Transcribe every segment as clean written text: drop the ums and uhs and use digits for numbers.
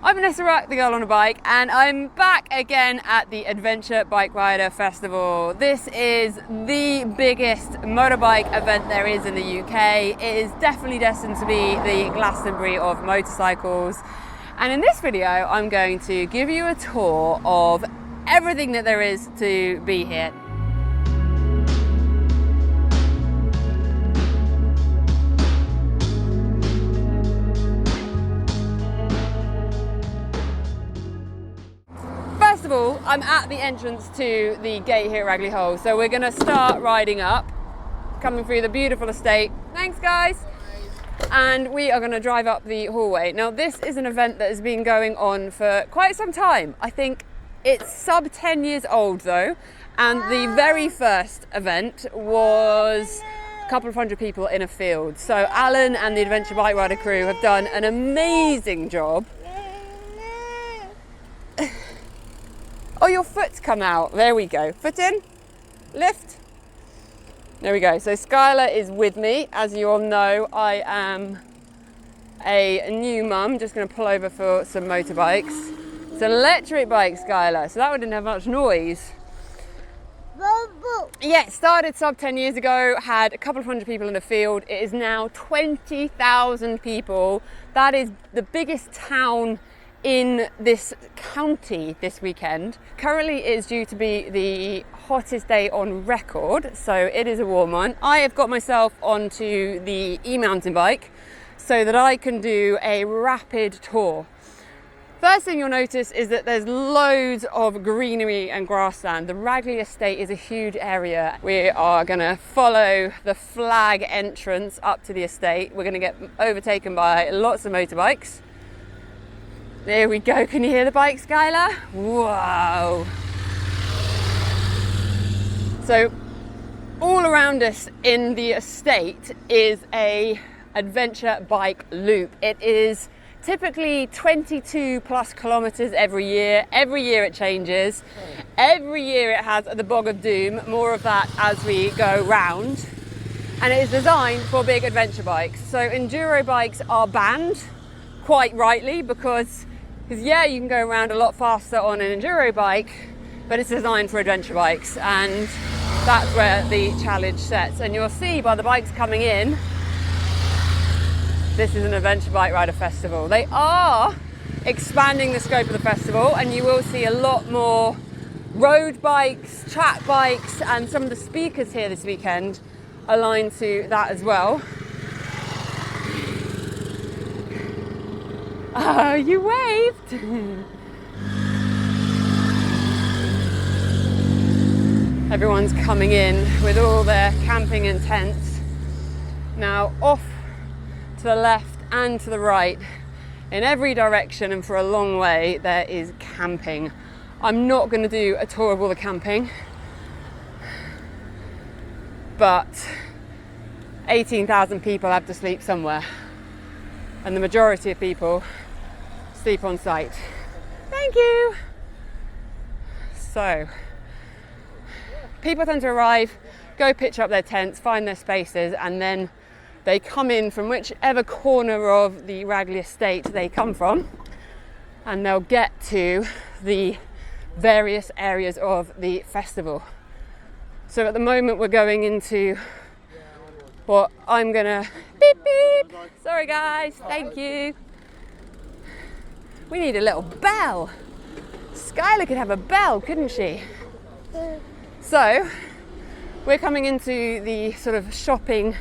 I'm Vanessa Ruck, the girl on a bike, and I'm back again at the Adventure Bike Rider Festival. This is the biggest motorbike event there is in the UK. It is definitely destined to be the Glastonbury of motorcycles. And in this video, I'm going to give you a tour of everything that there is to be here. First of all, I'm at the entrance to the gate here at Ragley Hall, so we're going to start riding up, coming through the beautiful estate. Thanks guys! And we are going to drive up the hallway. Now this is an event that has been going on for quite some time. I think it's sub 10 years old though, and the very first event was a couple of hundred people in a field. So Alan and the Adventure Bike Rider crew have done an amazing job. Oh, your foot's come out. There we go. Foot in, lift. There we go. So Skylar is with me. As you all know, I am a new mum. Just going to pull over for some motorbikes. It's an electric bike, Skylar. So that one didn't have much noise. Yeah, it started sub 10 years ago, had a couple of hundred people in the field. It is now 20,000 people. That is the biggest town in this county this weekend. Currently it is due to be the hottest day on record, so it is a warm one. I have got myself onto the e-mountain bike so that I can do a rapid tour. First thing you'll notice is that there's loads of greenery and grassland. The Ragley estate is a huge area. We are going to follow the flag entrance up to the estate. We're going to get overtaken by lots of motorbikes. There we go. Can you hear the bike, Skylar? Wow. So all around us in the estate is a adventure bike loop. It is typically 22 plus kilometers every year. Every year it changes. Every year it has the Bog of Doom. More of that as we go round. And it is designed for big adventure bikes. So enduro bikes are banned, quite rightly, because yeah, you can go around a lot faster on an enduro bike, but it's designed for adventure bikes, and that's where the challenge sets. And you'll see by the bikes coming in, this is an Adventure Bike Rider Festival. They are expanding the scope of the festival, and you will see a lot more road bikes, track bikes, and some of the speakers here this weekend aligned to that as well. Oh, you waved! Everyone's coming in with all their camping and tents. Now off to the left and to the right, in every direction and for a long way, there is camping. I'm not going to do a tour of all the camping, but 18,000 people have to sleep somewhere, and the majority of people sleep on site. Thank you. So people tend to arrive, go pitch up their tents, find their spaces, and then they come in from whichever corner of the Ragley estate they come from, and they'll get to the various areas of the festival. So at the moment we're going into what I'm gonna beep beep. Sorry guys, thank you. We need a little bell. Skylar could have a bell, couldn't she? So we're coming into the sort of shopping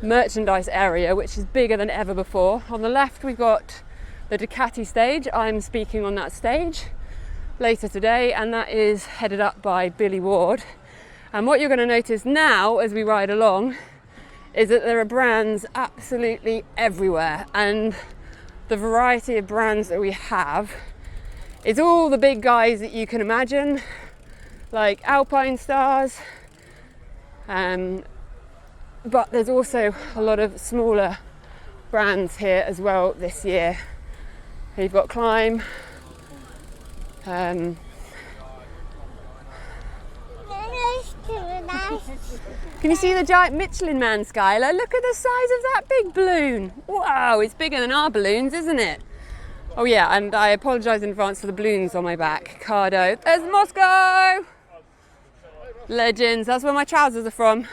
merchandise area, which is bigger than ever before. On the left we've got the Ducati stage. I'm speaking on that stage later today, and that is headed up by Billy Ward. And what you're going to notice now as we ride along is that there are brands absolutely everywhere, and the variety of brands that we have is all the big guys that you can imagine, like Alpine Stars, but there's also a lot of smaller brands here as well this year. You've got Climb, Can you see the giant Michelin Man, Skylar? Look at the size of that big balloon. Wow, it's bigger than our balloons, isn't it? All Oh yeah, and I apologise in advance for the balloons on my back. Cardo. There's Moscow! Legends. That's where my trousers are from.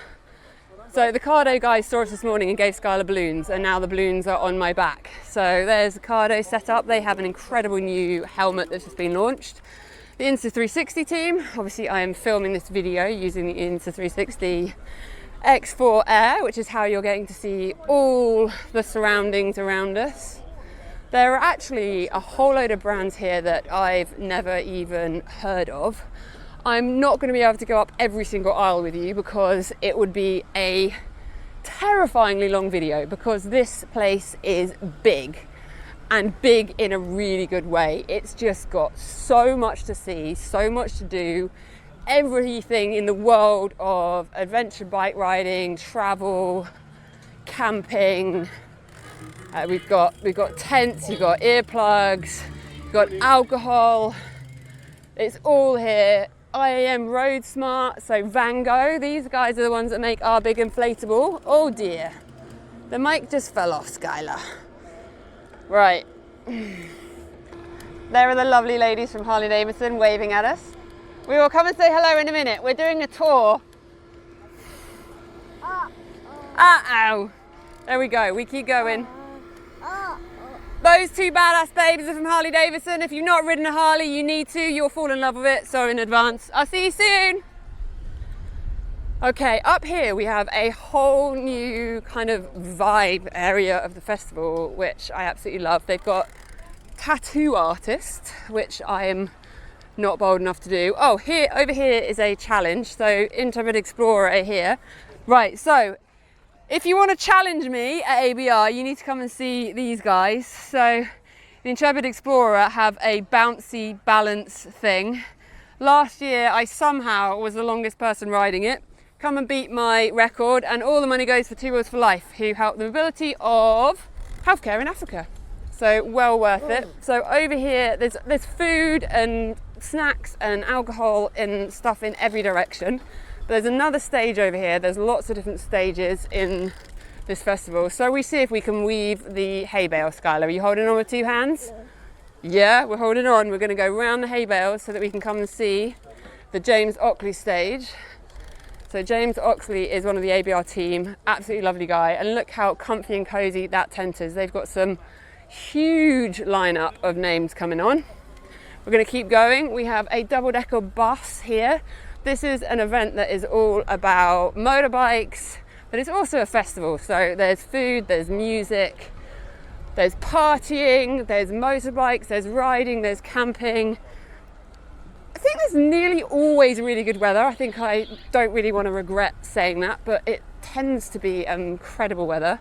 So the Cardo guys saw us this morning and gave Skylar balloons, and now the balloons are on my back. So there's the Cardo setup. They have an incredible new helmet that's just been launched. The Insta360 team. Obviously I am filming this video using the Insta360 X4 Air, which is how you're getting to see all the surroundings around us. There are actually a whole load of brands here that I've never even heard of. I'm not going to be able to go up every single aisle with you because it would be a terrifyingly long video, because this place is big, and big in a really good way. It's just got so much to see, so much to do, everything in the world of adventure bike riding, travel, camping. We've got tents, you've got earplugs, you've got alcohol. It's all here. IAM Road Smart, so Vango, these guys are the ones that make our big inflatable. Oh dear, the mic just fell off, Skylar. Right, there are the lovely ladies from Harley Davidson waving at us. We will come and say hello in a minute. We're doing a tour. Uh-oh. There we go, we keep going. Those two badass babes are from Harley Davidson. If you've not ridden a Harley, you need to. You'll fall in love with it. Sorry in advance. I'll see you soon. Okay, up here we have a whole new kind of vibe area of the festival, which I absolutely love. They've got tattoo artists, which I am not bold enough to do. Oh, over here is a challenge. So Intrepid Explorer here. Right, so if you want to challenge me at ABR, you need to come and see these guys. So the Intrepid Explorer have a bouncy balance thing. Last year, I somehow was the longest person riding it. Come and beat my record, and all the money goes for Two Wheels for Life, who help the mobility of healthcare in Africa. So well worth it. So over here, there's food and snacks and alcohol and stuff in every direction. There's another stage over here. There's lots of different stages in this festival. So we see if we can weave the hay bale. Skylar, are you holding on with two hands? Yeah, we're holding on. We're going to go round the hay bales so that we can come and see the James Oxley stage. So James Oxley is one of the ABR team. Absolutely lovely guy. And look how comfy and cozy that tent is. They've got some huge lineup of names coming on. We're going to keep going. We have a double-decker bus here. This is an event that is all about motorbikes, but it's also a festival. So there's food, there's music, there's partying, there's motorbikes, there's riding, there's camping. I think there's nearly always really good weather. I think I don't really want to regret saying that, but it tends to be incredible weather.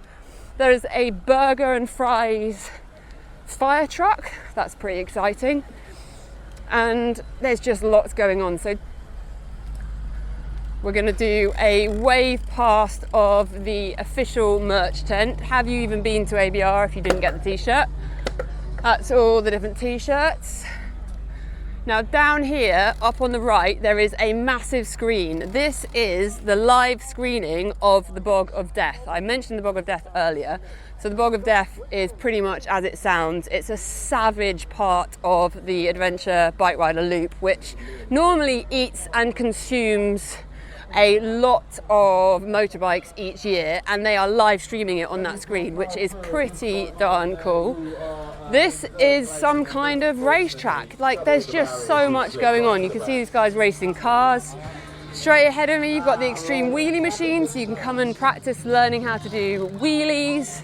There's a burger and fries fire truck. That's pretty exciting. And there's just lots going on. So we're going to do a wave past of the official merch tent. Have you even been to ABR if you didn't get the t-shirt? That's all the different t-shirts. Now down here, up on the right, there is a massive screen. This is the live screening of the Bog of Death. I mentioned the Bog of Death earlier. So the Bog of Death is pretty much as it sounds. It's a savage part of the adventure bike rider loop, which normally eats and consumes a lot of motorbikes each year, and they are live streaming it on that screen, which is pretty darn cool. This is some kind of racetrack. Like, there's just so much going on. You can see these guys racing cars. Straight ahead of me, you've got the extreme wheelie machine, so you can come and practice learning how to do wheelies.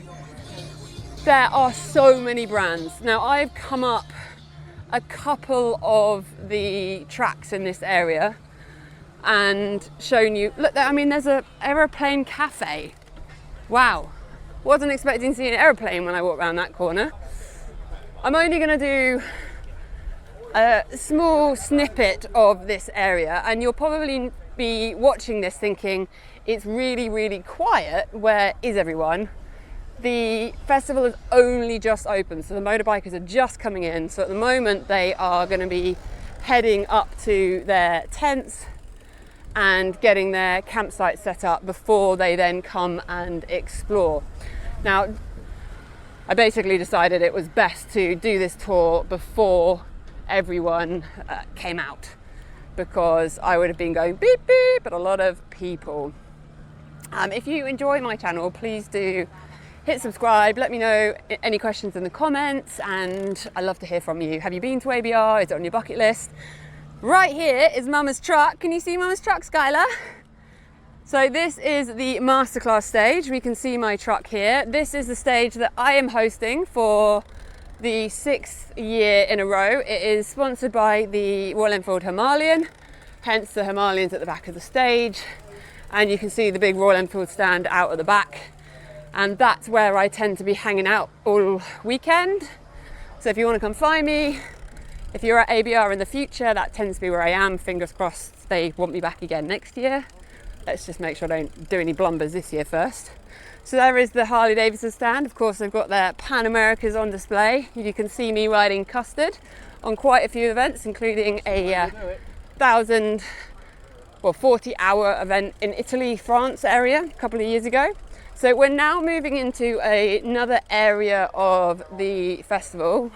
There are so many brands. Now, I've come up a couple of the tracks in this area and shown you. Look, I mean, there's an aeroplane cafe. Wow, wasn't expecting to see an aeroplane when I walked around that corner. I'm only going to do a small snippet of this area, and you'll probably be watching this thinking it's really, really quiet. Where is everyone? The festival has only just opened, so the motorbikers are just coming in. So at the moment they are going to be heading up to their tents and getting their campsite set up before they then come and explore. Now, I basically decided it was best to do this tour before everyone came out, because I would have been going beep beep at a lot of people. If you enjoy my channel, please do hit subscribe, let me know any questions in the comments, and I love to hear from you. Have you been to ABR? Is it on your bucket list? Right here is Mama's truck. Can you see Mama's truck, Skylar? So this is the masterclass stage. We can see my truck here. This is the stage that I am hosting for the 6th year in a row. It is sponsored by the Royal Enfield Himalayan, hence the Himalayans at the back of the stage. And you can see the big Royal Enfield stand out at the back. And that's where I tend to be hanging out all weekend. So if you want to come find me, if you're at ABR in the future, that tends to be where I am. Fingers crossed they want me back again next year. Let's just make sure I don't do any blunders this year first. So there is the Harley Davidson stand. Of course, they've got their Pan Americas on display. You can see me riding custard on quite a few events, including a 40-hour event in Italy, France area a couple of years ago. So we're now moving into another area of the festival.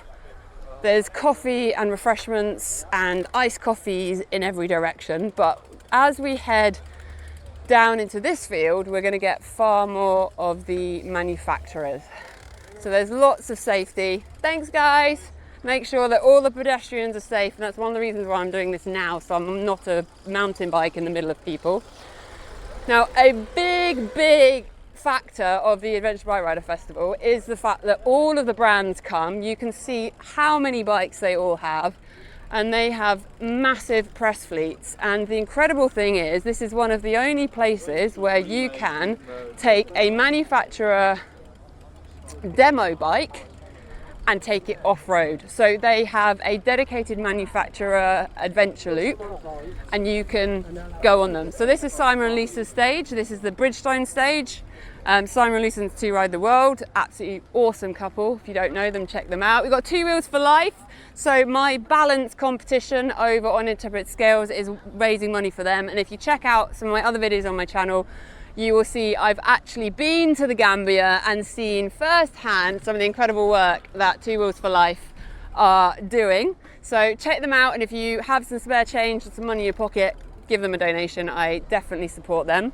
There's coffee and refreshments and iced coffees in every direction, but as we head down into this field, we're going to get far more of the manufacturers. So there's lots of safety. Thanks, guys. Make sure that all the pedestrians are safe, and that's one of the reasons why I'm doing this now, so I'm not a mountain bike in the middle of people. Now, a big factor of the Adventure Bike Rider Festival is the fact that all of the brands come. You can see how many bikes they all have, and they have massive press fleets. And the incredible thing is, this is one of the only places where you can take a manufacturer demo bike and take it off-road. So they have a dedicated manufacturer adventure loop, and you can go on them. So this is Simon and Lisa's stage. This is the Bridgestone stage. Simon and Lisa's To Ride the World, absolutely awesome couple. If you don't know them, check them out. We've got Two Wheels for Life. So my balance competition over on Interpret Scales is raising money for them. And if you check out some of my other videos on my channel, you will see I've actually been to the Gambia and seen firsthand some of the incredible work that Two Wheels for Life are doing. So check them out, and if you have some spare change and some money in your pocket, give them a donation. I definitely support them.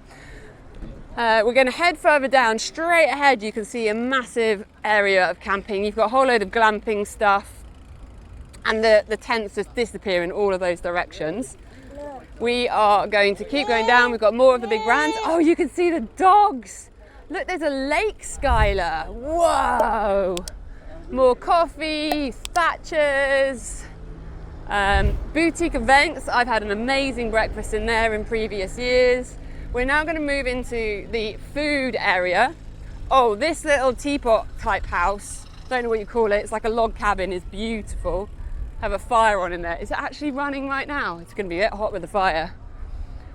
We're going to head further down. Straight ahead you can see a massive area of camping. You've got a whole load of glamping stuff, and the tents just disappear in all of those directions. We are going to keep going down. We've got more of the big brands. Oh, you can see the dogs. Look, there's a lake, Skylar. Whoa. More coffee, Thatchers, boutique events. I've had an amazing breakfast in there in previous years. We're now going to move into the food area. Oh, this little teapot type house, don't know what you call it. It's like a log cabin, is beautiful. Have a fire on in there. Is it actually running right now? It's going to be a bit hot with the fire.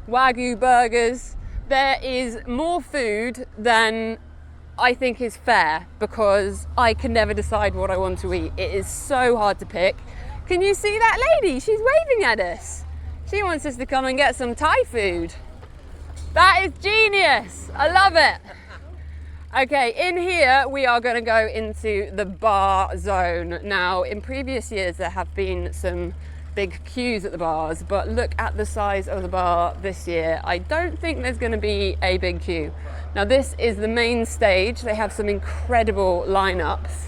Wagyu burgers. There is more food than I think is fair, because I can never decide what I want to eat. It is so hard to pick. Can you see that lady? She's waving at us. She wants us to come and get some Thai food. That is genius. I love it. Okay, in here we are going to go into the bar zone. Now, in previous years there have been some big queues at the bars, but look at the size of the bar this year. I don't think there's going to be a big queue. Now, this is the main stage. They have some incredible lineups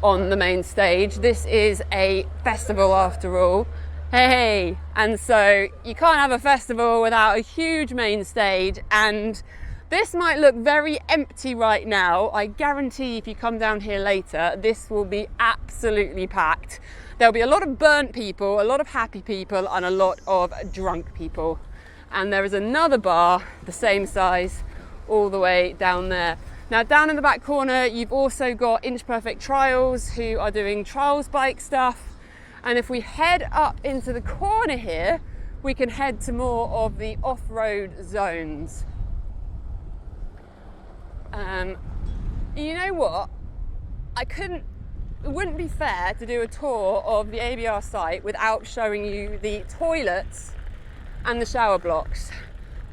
on the main stage. This is a festival after all. Hey, and so you can't have a festival without a huge main stage, and this might look very empty right now. I guarantee if you come down here later, this will be absolutely packed. There'll be a lot of burnt people, a lot of happy people, and a lot of drunk people. And there is another bar, the same size, all the way down there. Now, down in the back corner, you've also got Inch Perfect Trials, who are doing trials bike stuff. And if we head up into the corner here, we can head to more of the off-road zones. You know what? It wouldn't be fair to do a tour of the ABR site without showing you the toilets and the shower blocks.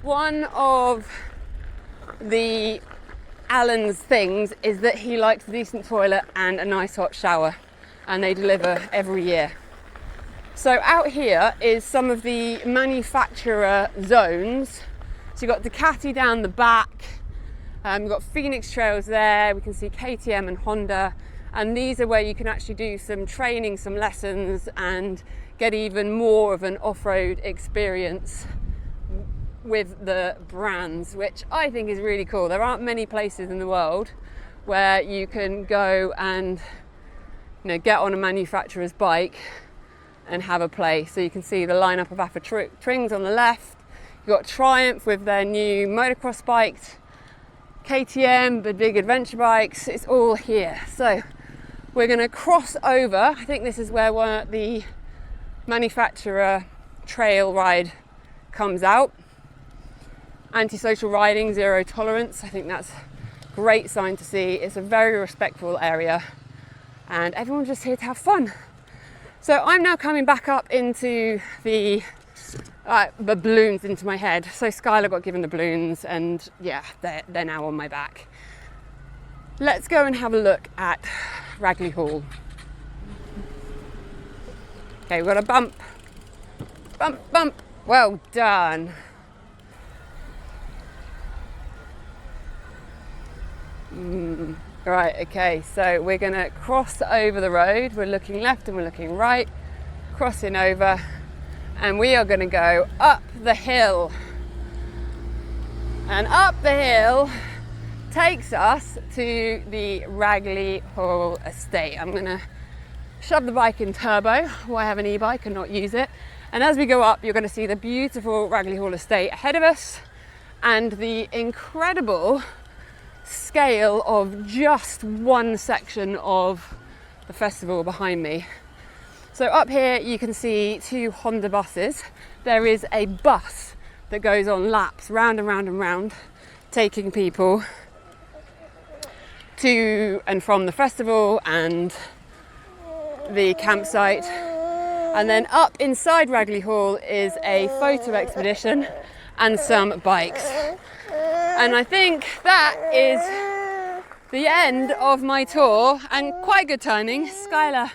One of the Alan's things is that he likes a decent toilet and a nice hot shower, and they deliver every year. So out here is some of the manufacturer zones. So you've got Ducati down the back, you've got Phoenix Trails there, we can see KTM and Honda, and these are where you can actually do some training, some lessons, and get even more of an off-road experience with the brands, which I think is really cool. There aren't many places in the world where you can go and, you know, get on a manufacturer's bike and have a play. So you can see the lineup of Alpha Trings on the left. You've got Triumph with their new motocross bikes, KTM, the big adventure bikes. It's all here. So we're going to cross over. I think this is where the manufacturer trail ride comes out. Anti-social riding, zero tolerance. I think that's a great sign to see. It's a very respectful area and everyone's just here to have fun. So I'm now coming back up into the balloons into my head. So Skylar got given the balloons and yeah, they're now on my back. Let's go and have a look at Ragley Hall. Okay, we've got a bump. Bump, bump. Well done. Right, okay, so we're going to cross over the road. We're looking left and we're looking right, crossing over, and we are going to go up the hill. And up the hill takes us to the Ragley Hall estate. I'm going to shove the bike in turbo, while I have an e-bike and not use it. And as we go up, you're going to see the beautiful Ragley Hall estate ahead of us and the incredible scale of just one section of the festival behind me. So up here you can see two Honda buses. There is a bus that goes on laps round and round and round, taking people to and from the festival and the campsite. And then up inside Ragley Hall is a photo expedition and some bikes. And I think that is the end of my tour, and quite good timing. Skylar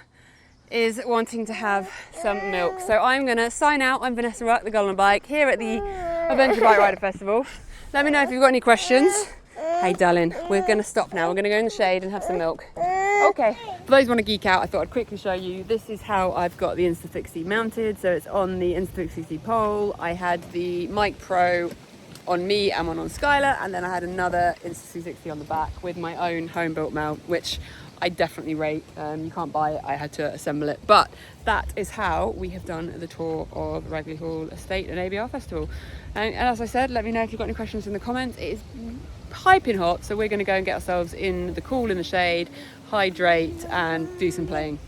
is wanting to have some milk. So I'm going to sign out. I'm Vanessa Ruck, TheGirlOnABike, here at the Adventure Bike Rider Festival. Let me know if you've got any questions. Hey darling, we're going to stop now. We're going to go in the shade and have some milk. Okay. For those who want to geek out, I thought I'd quickly show you. This is how I've got the Insta360 mounted. So it's on the Insta360 pole. I had the Mic Pro on me and one on Skylar, and then I had another Insta360 on the back with my own home built mount, which I definitely rate. You can't buy it, I had to assemble it. But that is how we have done the tour of Ragley Hall Estate and ABR Festival. And as I said, let me know if you've got any questions in the comments. It is piping hot, so we're going to go and get ourselves in the cool, in the shade, hydrate and do some playing.